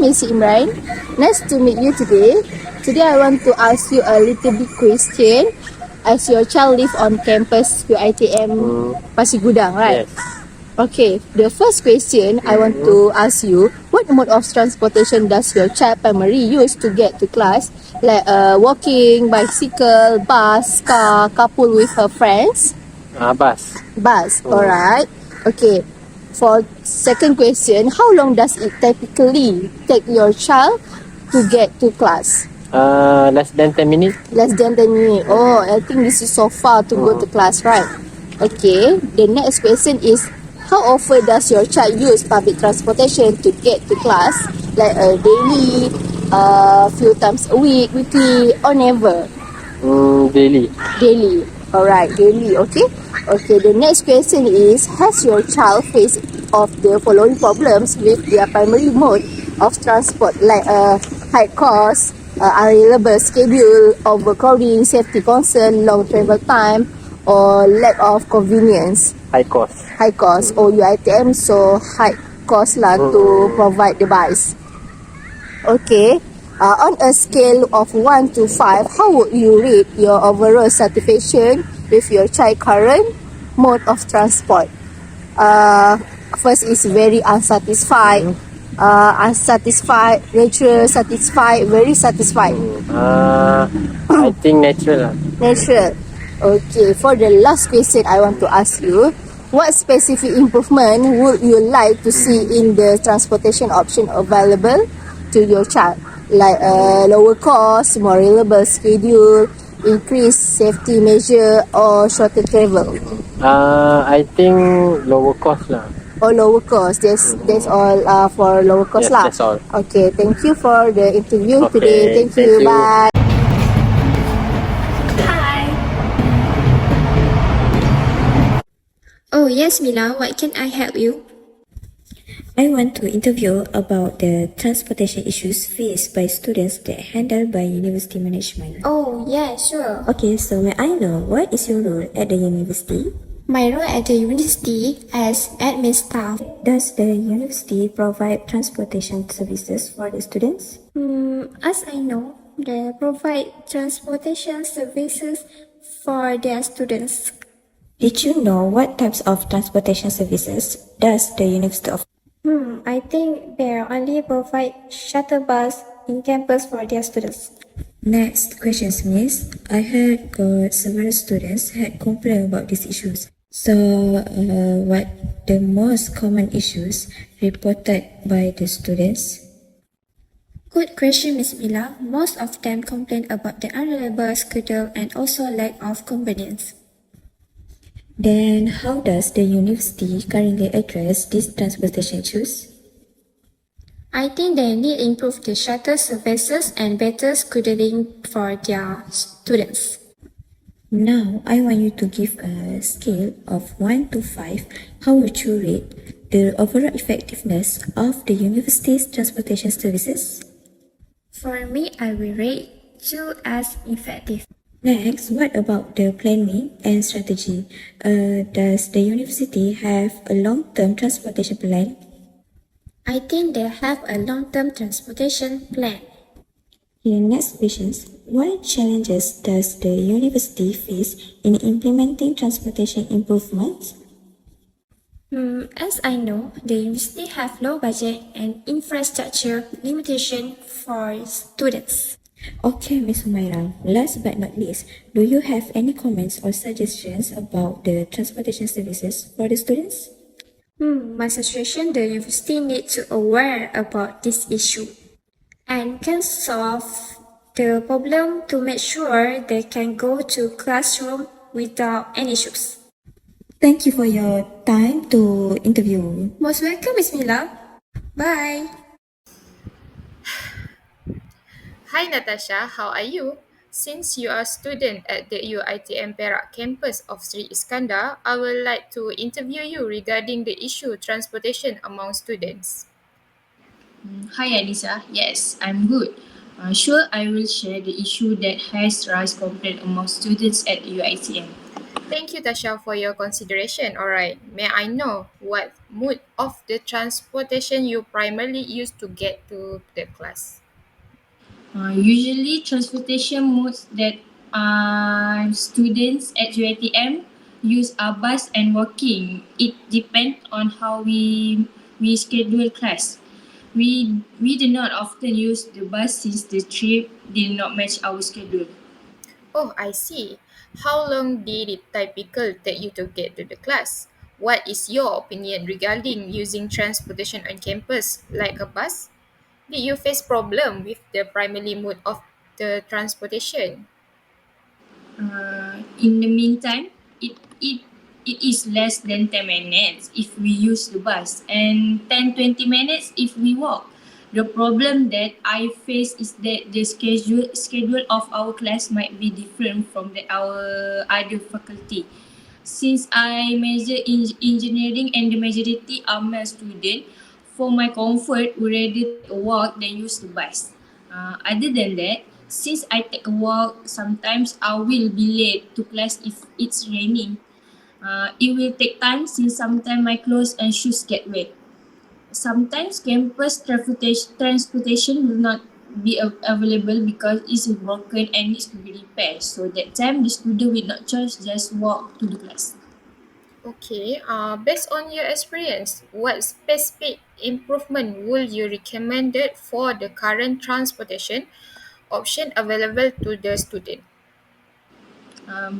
Miss Imran. Nice to meet you today. Today I want to ask you a little bit question. As your child live on campus UiTM Pasir Gudang, right? Yes. Okay, the first question I want to ask you, what mode of transportation does your child primary use to get to class? Like walking, bicycle, bus, car, couple with her friends? Bus. Bus, alright. Okay, for second question, how long does it typically take your child to get to class? Less than 10 minutes. Less than 10 minutes. Oh, I think this is so far to go to class, right? Okay, the next question is, how often does your child use public transportation to get to class? Like daily, few times a week, weekly, or never? Daily. Daily. Alright, daily, okay? Okay, the next question is, has your child faced of the following problems with their primary mode of transport, like high cost, unreliable schedule, overcrowding, safety concern, long travel time, or lack of convenience? High cost. High cost, or UiTM, so high cost lah to provide the bus. Okay. On a scale of 1 to 5, how would you rate your overall satisfaction with your child current mode of transport? First is very unsatisfied, unsatisfied, neutral, satisfied, very satisfied. I think natural lah. Natural. Okay, for the last question I want to ask you, what specific improvement would you like to see in the transportation option available to your child? Like lower cost, more reliable schedule, increased safety measure, or shorter travel? I think lower cost lah. Or lower cost. That's all for lower cost Yes, lah. that's all. Okay, thank you for the interview Okay, today. Thank thank you. you. Bye. Hi. Oh yes, Mila, what can I help you? I want to interview about the transportation issues faced by students that handled by university management. Oh yeah, sure. Okay, so may I know what is your role at the university? My role at the university as admin staff. Does the university provide transportation services for the students? As I know, they provide transportation services for their students. Did you know what types of transportation services does the university offer? I think they only provide shuttle bus in campus for their students. Next question, Miss. I heard several students had complained about these issues. So, what the most common issues reported by the students? Good question, Miss Mila. Most of them complain about the unreliable schedule and also lack of convenience. Then, how does the university currently address these transportation issues? I think they need to improve the shuttle services and better scheduling for their students. Now, I want you to give a scale of 1 to 5. How would you rate the overall effectiveness of the university's transportation services? For me, I will rate 2 as effective. Next, what about the planning and strategy? Does the university have a long-term transportation plan? I think they have a long-term transportation plan. In next questions, what challenges does the university face in implementing transportation improvements? As I know, the university have low budget and infrastructure limitation for students. Okay, Ms. Humaira, last but not least, do you have any comments or suggestions about the transportation services for the students? My suggestion, the university needs to aware about this issue and can solve the problem to make sure they can go to classroom without any issues. Thank you for your time to interview. Most welcome, Miss Mila. Bye. Hi Natasha, how are you? Since you are a student at the UiTM Perak campus of Sri Iskandar, I would like to interview you regarding the issue transportation among students. Hi Alisa, yes, I'm good. Sure, I will share the issue that has raised complaint among students at UITM. Thank you, Tasha, for your consideration. All right. May I know what mode of the transportation you primarily use to get to the class? Usually, transportation modes that students at UiTM use are bus and walking. It depends on how we schedule class. We do not often use the bus since the trip did not match our schedule. Oh, I see. How long did it typically take you to get to the class? What is your opinion regarding using transportation on campus, like a bus? Did you face problem with the primary mode of the transportation? In the meantime, it is less than 10 minutes if we use the bus and 10-20 minutes if we walk. The problem that I face is that the schedule of our class might be different from our other faculty. Since I major in engineering and the majority are male student, for my comfort, we rather take a walk than use the bus. Other than that, since I take a walk, sometimes I will be late to class if it's raining. It will take time since sometimes my clothes and shoes get wet. Sometimes campus transportation will not be available because it's broken and needs to be repaired. So that time the student will not choose just walk to the class. Okay, based on your experience, what specific improvement would you recommend for the current transportation option available to the student?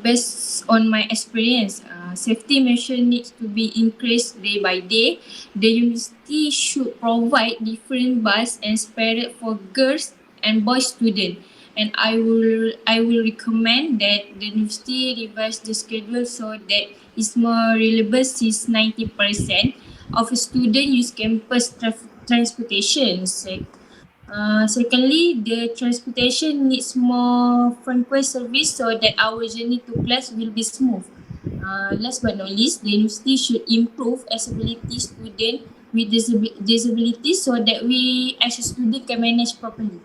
Based on my experience, safety measure needs to be increased day by day. The university should provide different bus and spared for girls and boys students. And I will recommend that the university revise the schedule so that it's more reliable since 90% of students use campus transportation. Secondly, the transportation needs more frequent service so that our journey to class will be smooth. Last but not least, the university should improve accessibility student with disabilities so that we as a student can manage properly.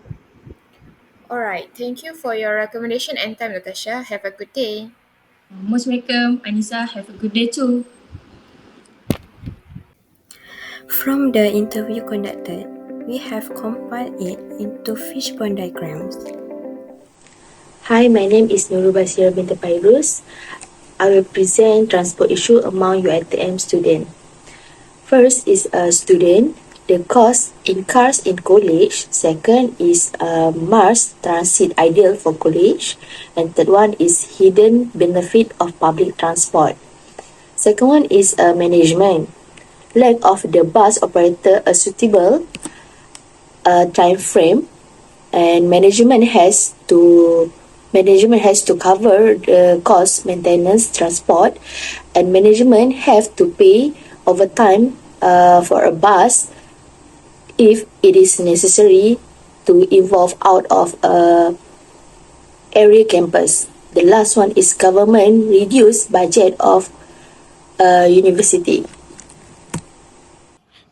All right, thank you for your recommendation and time, Natasha. Have a good day. Most welcome, Anissa. Have a good day too. From the interview conducted, we have compiled it into fishbone diagrams. Hi, my name is Nurul Basira binti Pairus. I will present transport issue among UiTM students. First is a student, the cost in cars in college. Second is mass transit ideal for college. And third one is hidden benefit of public transport. Second one is management. Lack of the bus operator a suitable time frame, and management has to cover the cost maintenance transport, and management have to pay overtime for a bus if it is necessary to evolve out of a area campus. The last one is government reduce budget of university.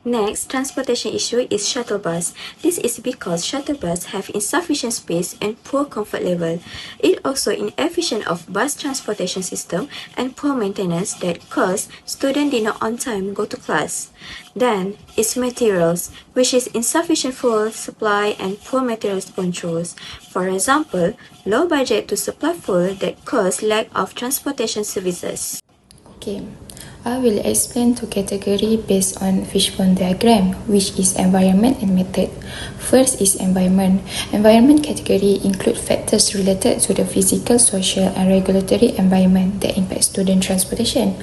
Next, transportation issue is shuttle bus. This is because shuttle bus have insufficient space and poor comfort level. It also inefficient of bus transportation system and poor maintenance that cause students did not on time go to class. Then, its materials, which is insufficient fuel supply and poor materials controls. For example, low budget to supply fuel that cause lack of transportation services. Okay, I will explain two category based on fishbone diagram, which is environment and method. First is environment. Environment category include factors related to the physical, social, and regulatory environment that impact student transportation.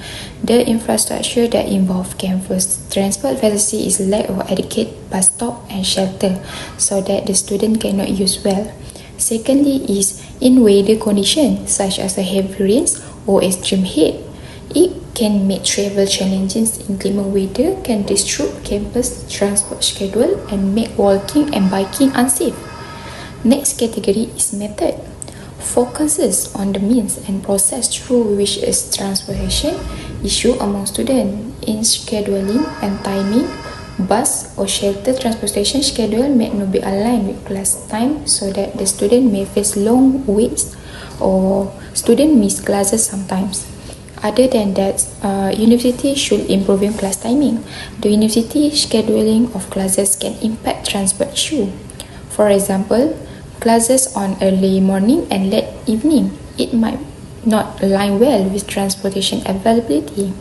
The infrastructure that involve campus transport facility is lack of adequate bus stop and shelter, so that the student cannot use well. Secondly is in weather condition, such as the heavy rains or extreme heat. It can make travel challenges. Inclement weather can disrupt campus transport schedule and make walking and biking unsafe. Next category is method. Focuses on the means and process through which is transportation issue among students. In scheduling and timing, bus or shelter transportation schedule may not be aligned with class time, so that the student may face long waits or student miss classes sometimes. Other than that, university should improve class timing. The university scheduling of classes can impact transport issue. For example, classes on early morning and late evening, it might not align well with transportation availability.